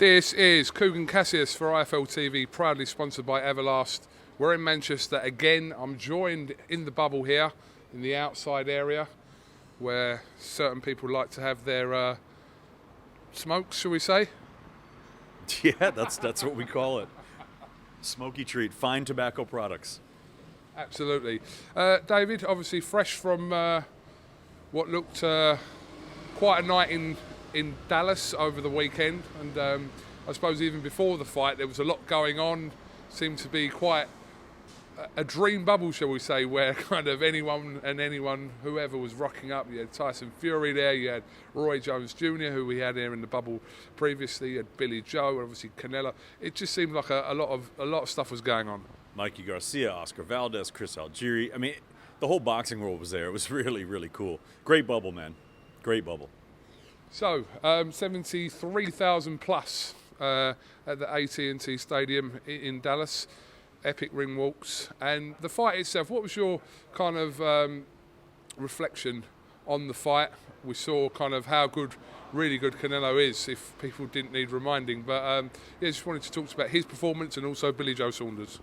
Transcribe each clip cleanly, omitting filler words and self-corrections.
This is KUGAN CASSIUS for IFL TV, proudly sponsored by Everlast. We're in Manchester again. I'm joined in the bubble here, in the outside area, where certain people like to have their smokes, shall we say? Yeah, that's what we call it. Smoky treat, fine tobacco products. Absolutely. David, obviously fresh from what looked quite a night in Dallas over the weekend, and I suppose even before the fight there was a lot going on. Seemed to be quite a dream bubble, shall we say, where kind of anyone, whoever was rocking up. You had Tyson Fury there, you had Roy Jones Jr., who we had here in the bubble previously, you had Billy Joe, and obviously CANELO. It just seemed like a lot of stuff was going on. Mikey Garcia, Oscar Valdez, Chris Algieri. I mean, the whole boxing world was there. It was really, really cool. Great bubble, man. Great bubble. So, 73,000 plus at the AT&T Stadium in Dallas. Epic ring walks. And the fight itself, what was your kind of reflection on the fight? We saw kind of how good, really good CANELO is, if people didn't need reminding. But yeah, just wanted to talk about his performance and also Billy Joe Saunders.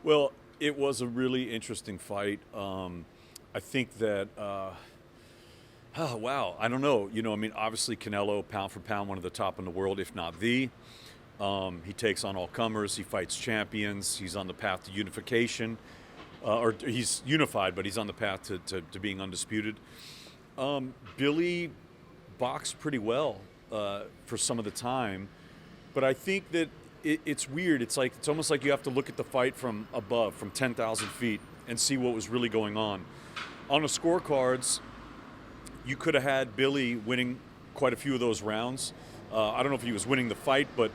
Well, it was a really interesting fight. I think that... oh, wow. I don't know. You know, I mean, obviously CANELO, pound for pound, one of the top in the world, if not the. He takes on all comers. He fights champions. He's on the path to unification. Or he's unified, but he's on the path to being undisputed. Billy boxed pretty well for some of the time. But I think that it's weird. It's almost like you have to look at the fight from above, from 10,000 feet, and see what was really going on. On the scorecards, you could have had Billy winning quite a few of those rounds. I don't know if he was winning the fight, but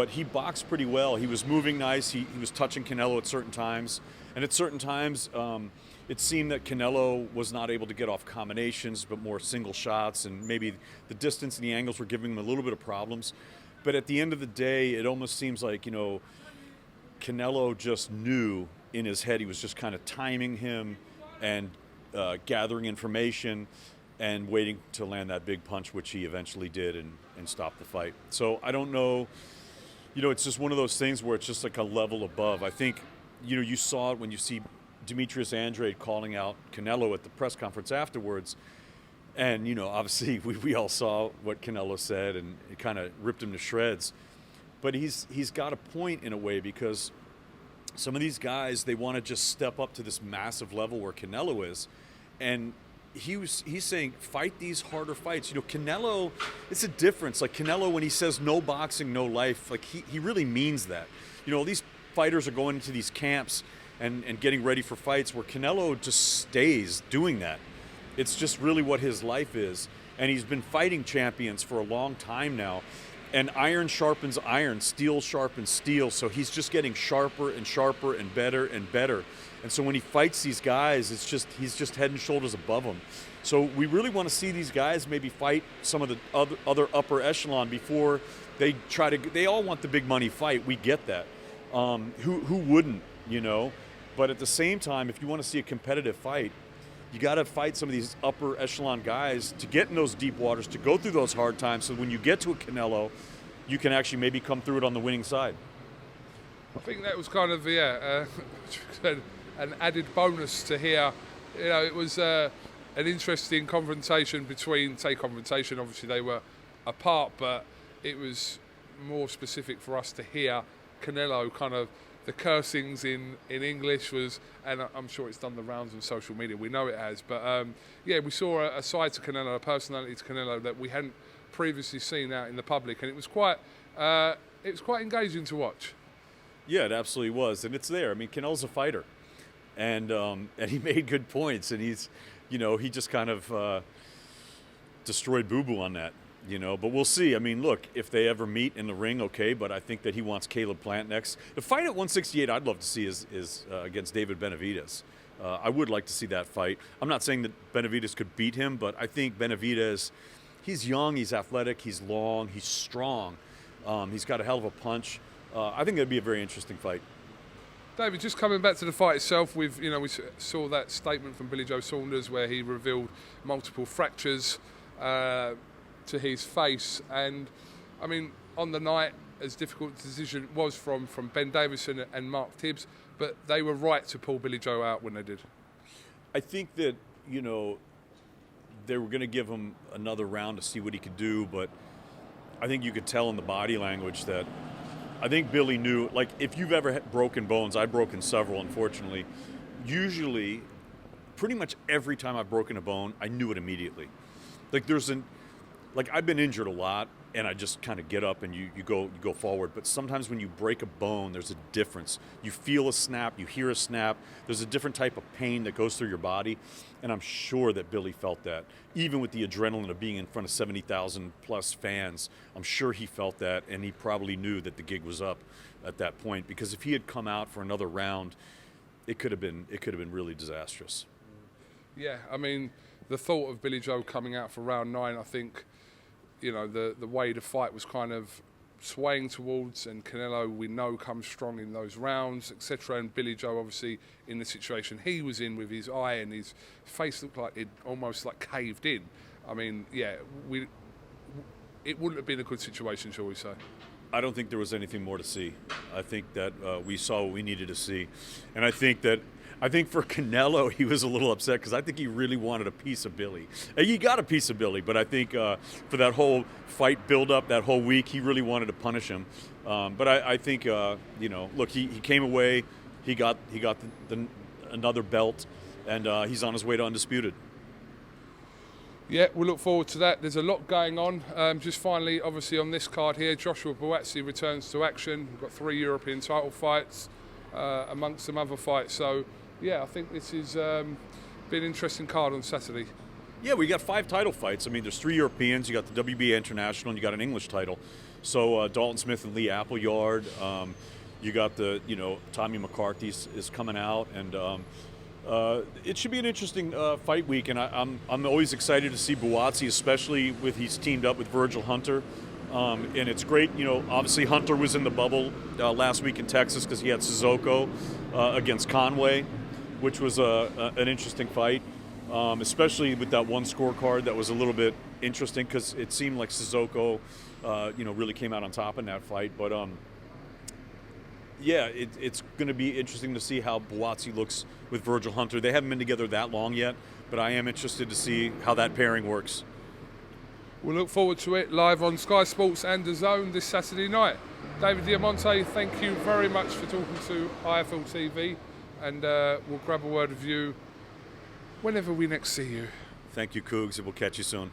he boxed pretty well. He was moving nice. He was touching CANELO at certain times. And at certain times, it seemed that CANELO was not able to get off combinations, but more single shots. And maybe the distance and the angles were giving him a little bit of problems. But at the end of the day, it almost seems like, you know, CANELO just knew in his head. He was just kind of timing him and gathering information and waiting to land that big punch, which he eventually did and stopped the fight. So I don't know, you know, it's just one of those things where it's just like a level above. I think, you know, you saw it when you see Demetrius Andrade calling out CANELO at the press conference afterwards. And, you know, obviously we all saw what CANELO said, and it kind of ripped him to shreds. But he's got a point in a way, because some of these guys, they want to just step up to this massive level where CANELO is. And he's saying, fight these harder fights. You know, CANELO, it's a difference. Like CANELO, when he says no boxing, no life, like he really means that. You know, these fighters are going into these camps and getting ready for fights where CANELO just stays doing that. It's just really what his life is. And he's been fighting champions for a long time now. And iron sharpens iron, steel sharpens steel. So he's just getting sharper and sharper and better and better. And so when he fights these guys, he's just head and shoulders above them. So we really want to see these guys maybe fight some of the other upper echelon before they try to. They all want the big money fight. We get that. Who wouldn't, you know? But at the same time, if you want to see a competitive fight, you got to fight some of these upper echelon guys to get in those deep waters, to go through those hard times. So when you get to a CANELO, you can actually maybe come through it on the winning side. I think that was kind of, an added bonus to hear. You know, it was an interesting confrontation obviously they were apart, but it was more specific for us to hear CANELO kind of, the cursings in English was, and I'm sure it's done the rounds on social media, we know it has, but yeah, we saw a side to CANELO, a personality to CANELO that we hadn't previously seen out in the public, and it was quite engaging to watch. Yeah, it absolutely was, and it's there. I mean, CANELO's a fighter, and he made good points, and he's, you know, he just kind of destroyed Boo Boo on that, you know. But we'll see. I mean, look, if they ever meet in the ring, okay. But I think that he wants Caleb Plant next. The fight at 168, I'd love to see is against David Benavidez. I would like to see that fight. I'm not saying that Benavidez could beat him, but I think Benavidez, he's young, he's athletic, he's long, he's strong. He's got a hell of a punch. I think that'd be a very interesting fight. David, just coming back to the fight itself, we saw that statement from Billy Joe Saunders where he revealed multiple fractures to his face, and I mean, on the night, as difficult a decision was from Ben Davison and Mark Tibbs, but they were right to pull Billy Joe out when they did. I think that, you know, they were going to give him another round to see what he could do, but I think you could tell in the body language that I think Billy knew, like, if you've ever had broken bones, I've broken several, unfortunately. Usually, pretty much every time I've broken a bone, I knew it immediately. Like, I've been injured a lot, and I just kind of get up and you go forward. But sometimes when you break a bone, there's a difference. You feel a snap, you hear a snap. There's a different type of pain that goes through your body, and I'm sure that Billy felt that. Even with the adrenaline of being in front of 70,000 plus fans, I'm sure he felt that, and he probably knew that the gig was up at that point. Because if he had come out for another round, it could have been really disastrous. Yeah, I mean, the thought of Billy Joe coming out for round 9, I think, you know, the way the fight was kind of swaying towards, and Canelo, we know, comes strong in those rounds, etc. And Billy Joe, obviously, in the situation he was in with his eye and his face looked like it almost like caved in. I mean, yeah, it wouldn't have been a good situation, shall we say. I don't think there was anything more to see. I think that we saw what we needed to see. And I think for Canelo, he was a little upset because I think he really wanted a piece of Billy. And he got a piece of Billy, but I think for that whole fight build-up, that whole week, he really wanted to punish him. But I think, you know, look, he came away, he got another belt, and he's on his way to undisputed. Yeah, we'll look forward to that. There's a lot going on. Just finally, obviously on this card here, Joshua Buatsi returns to action. We've got 3 European title fights amongst some other fights. So, yeah, I think this has been an interesting card on Saturday. Yeah, we got 5 title fights. I mean, there's 3 Europeans. You got the WBA International, and you got an English title. So Dalton Smith and Lee Appleyard. You got the, you know, Tommy McCarthy is coming out, and it should be an interesting fight week. And I'm always excited to see Buatsi, especially with he's teamed up with Virgil Hunter. And it's great, you know, obviously Hunter was in the bubble last week in Texas because he had Sissoko against Conway, which was an interesting fight, especially with that one scorecard that was a little bit interesting because it seemed like Sissoko, you know, really came out on top in that fight. But, yeah, it's going to be interesting to see how Buatsi looks with Virgil Hunter. They haven't been together that long yet, but I am interested to see how that pairing works. We'll look forward to it live on Sky Sports and DAZN this Saturday night. David Diamante, thank you very much for talking to IFL TV, and we'll grab a word of you whenever we next see you. Thank you, Cougs, and we'll catch you soon.